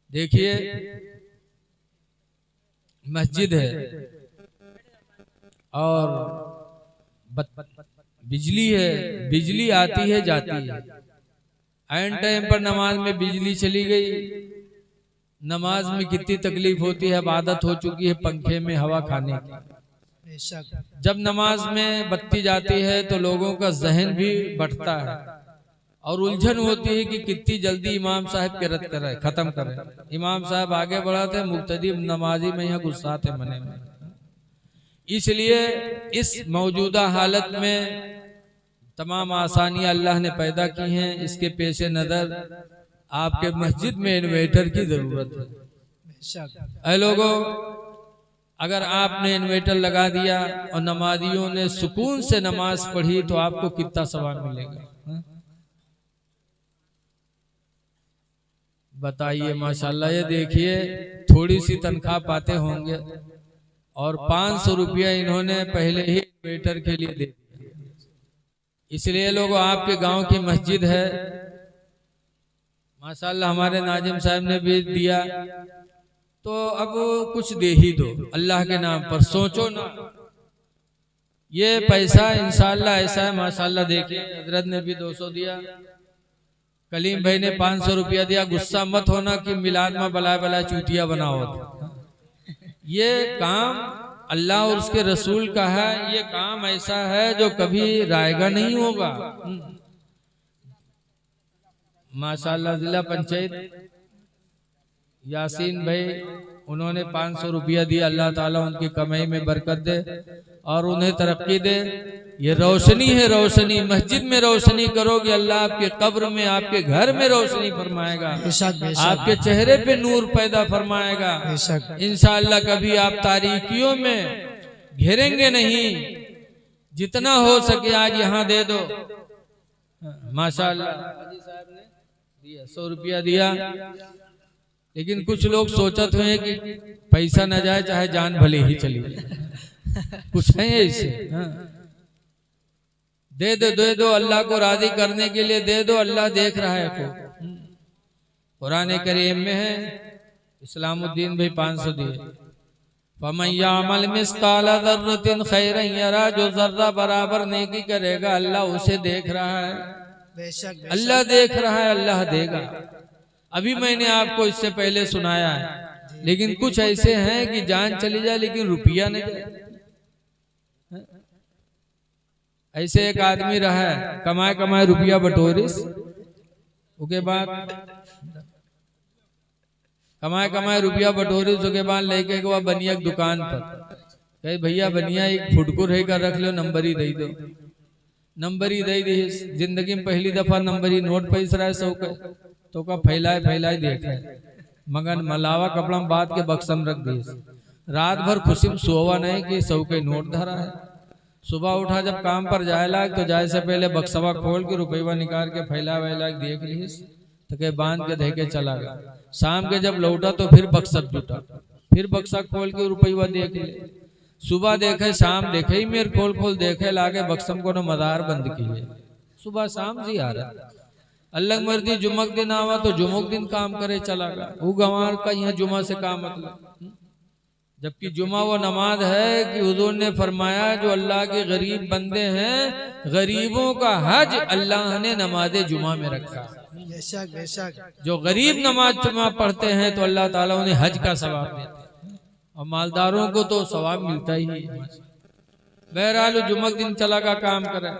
देखिए मस्जिद है और बिजली है, बिजली आती है जाती है। ऐन टाइम पर नमाज में बिजली चली गई, नमाज में कितनी तकलीफ होती है। अब आदत हो चुकी है पंखे में हवा खाने की। जब नमाज में बत्ती जाती है तो लोगों का जहन भी बढ़ता है और उलझन होती है कि कितनी जल्दी इमाम साहब के रद्द करें, खत्म करें। इमाम साहब आगे बढ़ाते, मुक्तदी नमाजी में यहाँ गुस्साते मने में। इसलिए इस मौजूदा हालत में तमाम आसानियां अल्लाह ने पैदा की हैं। इसके पेश नजर आपके मस्जिद में इन्वर्टर की जरूरत है। ऐ लोगों, अगर आपने इन्वर्टर लगा दिया और नमाजियों ने सुकून से नमाज पढ़ी तो आपको कितना सवाब मिलेगा बताइए। माशाल्लाह, ये देखिए थोड़ी सी तनख्वाह पाते होंगे और 500 रुपया इन्होंने पहले ही इन्वर्टर के लिए दे दिया। इसलिए लोगों, आपके गांव की मस्जिद है माशाल्लाह, हमारे नाजिम साहब ने भी दिया, तो अब कुछ दे ही दो अल्लाह के नाम पर। सोचो ना, ये पैसा इंशाल्लाह ऐसा है माशाल्लाह। देखिए हजरत ने भी 200 दिया, कलीम भाई ने 500 रुपया दिया। गुस्सा मत होना कि मिलाद में बला बला चूतिया बनाओ। ये काम अल्लाह और उसके रसूल का है। ये काम ऐसा है जो कभी रायगा नहीं होगा। माशाल्लाह जिला पंचायत यासीन भाई, उन्होंने 500 रुपया दिया। अल्लाह ताला उनकी कमाई में बरकत दे और उन्हें तरक्की दे। ये रोशनी है, रोशनी मस्जिद में रोशनी करोगे, अल्लाह आपके कब्र में, आपके घर में रोशनी फरमाएगा, आपके चेहरे पे नूर पैदा फरमाएगा। इंशाअल्लाह कभी आप तारीकियों में घेरेंगे नहीं। जितना हो सके आज यहाँ दे दो। माशाअल्लाह हाजी साहब ने दिया 100 रुपया दिया। लेकिन कुछ लोग सोचत हुए कि पैसा न जाए चाहे जान भले ही चली जाए। कुछ है ऐसे। दे दो, दे दो, अल्लाह को राजी करने के लिए दे दो। अल्लाह देख रहा है को। कुरान करीम में है, इस्लामुद्दीन भाई 500 दिए। फमन यामल मिस्काल ज़र्रतिन खैरन यरा, जो जर्रा बराबर नेकी करेगा अल्लाह उसे देख रहा है। अल्लाह देख रहा है, अल्लाह देगा। अभी मैंने आपको इससे पहले सुनाया है। लेकिन कुछ ऐसे हैं कि जान चली जाए लेकिन रुपया नहीं जाए। ऐसे एक आदमी रहा है, कमाए कमाए रुपया बटोरिस, उसके बाद कमाए कमाए रुपया बटोरिस, उसके बाद लेके गया बनिया की दुकान पर। कहे भैया बनिया एक फुटको रहेगा रख लो, नंबर ही दे दो। नंबर ही दे दी। जिंदगी में पहली दफा नंबर ही नोट पैसा है 100 का, तो का फैलाए फैलाए देखे मगन मलावा कपड़ा में बात के बक्सम रख दिए। रात भर खुशी में सोवा नहीं कि 100 के नोट धरा है। सुबह उठा जब काम पर जाए लाग तो जाए से पहले बक्सवा खोल के रुपया निकाल के फैला वैला देख ली, तो के बांध के दे के चला गया। शाम के जब लौटा तो फिर बक्सा जुटा, फिर बक्सा खोल के रुपया देख ले। सुबह देखे शाम देखे ही मेरे खोल खोल देखे लागे बक्सम को मदार बंद किए। सुबह शाम जी आ रहा। अल्लाह मर्दी जुमक दिन आवा तो जुमक दिन काम करे चला गया। वो गंवार का यहाँ जुमा से काम मतलब, जबकि जुमा वो नमाज है कि हुजूर ने फरमाया जो अल्लाह के गरीब बंदे हैं, गरीबों का हज अल्लाह ने नमाज जुमा में रखा। बेशक बेशक जो गरीब नमाज जुमा पढ़ते हैं तो अल्लाह ताला उन्हें हज का सवाब देते हैं और मालदारों को तो सवाब मिलता ही है। बहरहाल जुमक दिन चला का काम करे।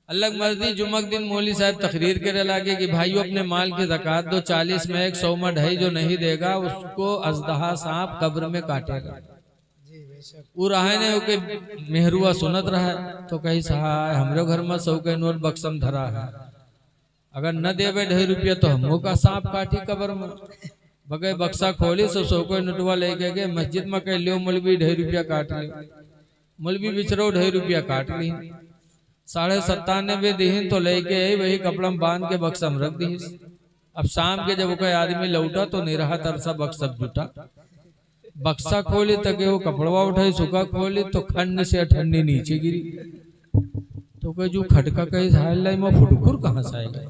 अलग मर्जी जुमक दिन मौली साहब तकरीर करे लागे कि भाइयों अपने माल की ज़कात दो, 40 में 100 में 2.5 जो नहीं देगा उसको अजदहा सांप कब्र में काटेगा। वो रहा ने ओके मेहरुआ सुनत रहा तो कही सहाय हमरे घर में 100 के नोट बक्सम धरा है, अगर न देवे 2.5 रुपया तो हमो का सांप काटी कब्र में। बगैर बक्सा खोली 100 के नोटवा लेके गए मस्जिद में कह लियो मौलवी 2.5 रुपया काट लियो। मौलवी बिचरो 2.5 रुपया काट ली। 97.5 दीन तो लेके वही कपड़ा में बांध के बक्सा में रख दी। अब शाम के जब कोई आदमी लौटा तो निराहा तरसा बक्सा जुटा। बक्सा खोली तक वो कपड़वा उठाई, सुखा खोली तो खंड से ठंडी नीचे गिरी। तो कहे जो खटका कहे में फुटकुर कहाँ से आएगा।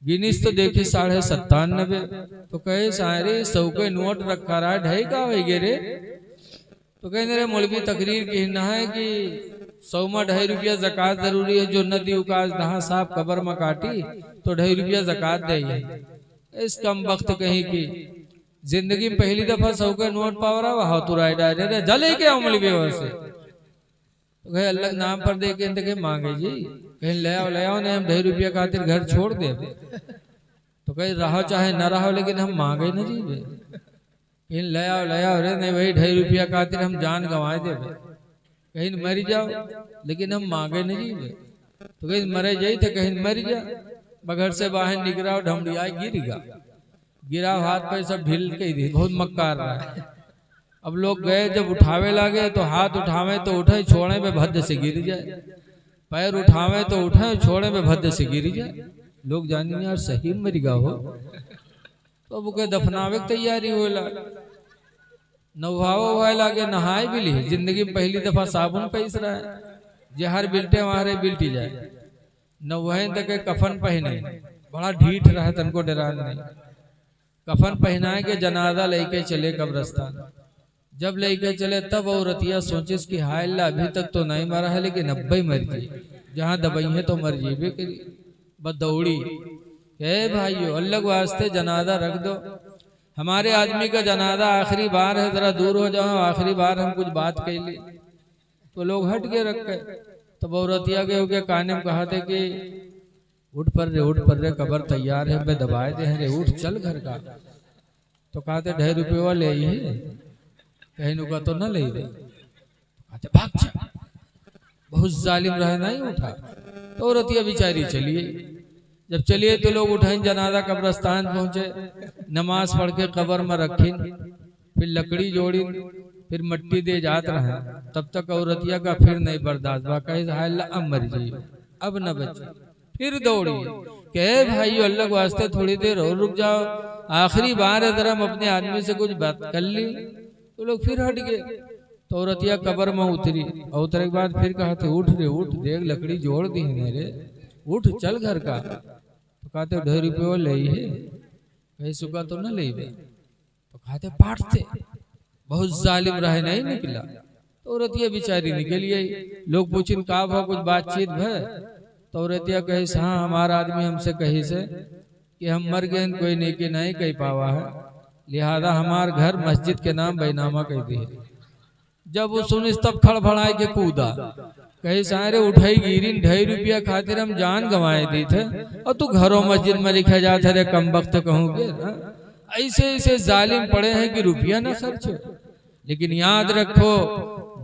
गिनीस तो देखी 97.5। तो कहे सारे 100 के नोट रखा रहा ढाई का होगे रे। तो कहे रे मौलवी तकरीर कहना है कि 100 में 2.5 रुपया ज़कात जरूरी है, जो नदी उकाज दहा साहब कबर में काटी तो 2.5 रुपया ज़कात दे। इस कम वक्त कहीं की जिंदगी में पहली दफा 100 के नोट पाव रहा वहा तो राय डायरे जले के मौलवी से। तो कहे अल्लाह नाम पर दे के मांगे जी, कहीं ले आओ ने हम 2.5 रुपया खातिर घर छोड़ दे। तो कहीं रहो चाहे न रहो लेकिन हम मांगे न जी। कहीं ले आओ रे नहीं भाई 2.5 रुपया खातिर हम जान गंवाए दे। कहीं मर जाओ लेकिन हम मांगे न जी। तो कहीं मरे जाई तो कहीं मर जा। बगैर से बाहर निकला ढमड़िया गिरा हाथ पे सब ढील के दी, बहुत मक्कार रहा है। अब लोग गए जब उठावे लगे तो हाथ उठावे तो उठे छोड़े में भद्द से गिर जाए, पैर उठावे तो उठे छोड़े में भद्द से गिर जाए। लोग जानी यार सही मरिगा हो। तो अब के दफनावे की तैयारी हो नहावे लागे नहाए भी ली। जिंदगी में पहली दफा साबुन पैस रहा है, जहर बिल्टे वहां बिल्टी जाए न वह तक कफन पहने, बड़ा ढीठ रहा तनको डरा नहीं। कफन पहनाए के जनाजा लेके चले कब्रस्तान। जब लेके चले तब औरतिया सोचिस कि हाय अल्लाह अभी तक तो नहीं मरा है लेकिन 90 मर गई, जहाँ दबाई है तो मर जीबे करी। बस दौड़ी भाइयों अल्लाह के वास्ते जनाजा रख दो। हमारे आदमी का जनाजा आखिरी बार है, जरा दूर हो जाओ, आखिरी बार हम कुछ बात कह ली। तो लोग हट के रख गए। तब औरतिया के होके काने में कहा थे कि उठ पर रे कबर तैयार है, मैं दबाए दे रे उठ चल घर का। तो कहते 2.5 रुपये ले ही कहीं नुका तो न ले दे, भाग जा। बहुत जालिम रहे नहीं उठा। तो औरतिया बेचारी चलिए। जब चलिए तो लोग उठाइन जनाजा कब्रस्तान पहुंचे, नमाज पढ़ के कब्र में रखी, फिर लकड़ी जोड़ी, फिर मट्टी दे जात रहे। तब तक औरतिया का फिर नहीं बर्दाश्त बा, कहे अब मर जाइए अब न बचे। फिर दौड़ी कहे भाई अल्लाह के वास्ते थोड़ी देर और रुक जाओ, आखिरी बार है जरा हम अपने आदमी से कुछ बात कर ली। तो लोग फिर हट गए। तो औरतिया कब्र में उतरी और उतरे के बाद फिर कहा थे उठ रे उठ, देख लकड़ी जोड़ दी मेरे, उठ चल घर का। तो कहते 2.5 रुपये ले है, कहीं सुखा तो न ले। तो कहते पाटते, बहुत जालिम रहे नहीं निकला। तो औरतिया बेचारी निकली आई। लोग पूछिन का भा कुछ बातचीत भय। तो औरतिया कही हाँ हमारा आदमी हमसे कही से कि हम मर गए कोई नेकी नहीं कही पावा है, लिहाजा हमार घर मस्जिद के नाम बैनामा कह दी। जब वो सुनिस तब खड़बड़ाए के कूदा, कहीं सारे उठाई गिरी 2.5 रुपया खातिर हम जान गंवाए दी थे और तू घरों मस्जिद में लिखा जाता रे कम वक्त कहूँगे। ऐसे ऐसे जालिम पड़े हैं कि रुपया ना खर्च हो। लेकिन याद रखो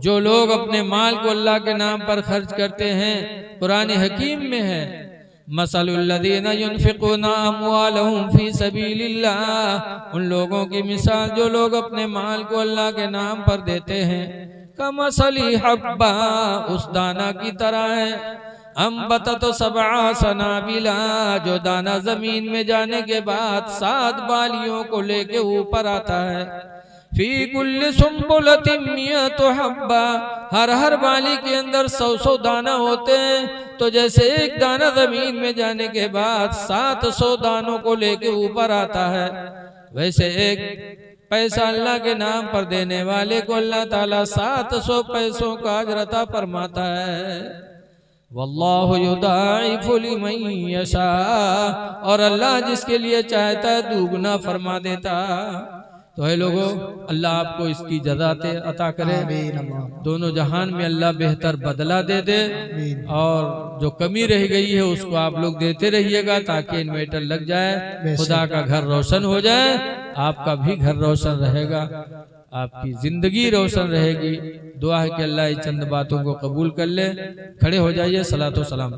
जो लोग अपने माल को अल्लाह के नाम पर खर्च करते हैं, कुरान हकीम में है मसलुल्लज़ीना युनफ़िक़ूना अम्वालहुम फ़ी सबीलिल्लाह, उन लोगों की मिसाल जो लोग अपने माल को अल्लाह के नाम पर देते हैं, कमसली हब्बा, उस दाना की तरह है, अम्बतत सबअ सनाबिला, जो दाना जमीन में जाने के बाद 7 बालियों को लेके ऊपर आता है। फी कुल्ली सुम्बुलतिन मियतु हब्बा, हर बाली के अंदर 100 दाना होते हैं। तो जैसे एक दाना जमीन में जाने के बाद 700 दानों को लेके ऊपर आता है, वैसे एक पैसा अल्लाह के नाम पर देने वाले को अल्लाह ताला 700 पैसों का अजर अता फरमाता है। वल्लाहु युदाइफु लिमन यशा, और अल्लाह जिसके लिए चाहता है दुगना फरमा देता। तो है लोगों अल्लाह आपको इसकी जज़ाते अता करे, दोनों जहान में अल्लाह बेहतर बदला दे दे, और जो कमी रह गई है उसको आप लोग देते रहिएगा ताकि इन्वर्टर लग जाए, खुदा का घर रोशन हो जाए, आपका भी घर रोशन रहेगा, आपकी जिंदगी रोशन रहेगी। दुआ है कि अल्लाह चंद बातों को कबूल कर ले। खड़े हो जाइए, सलातो सलाम।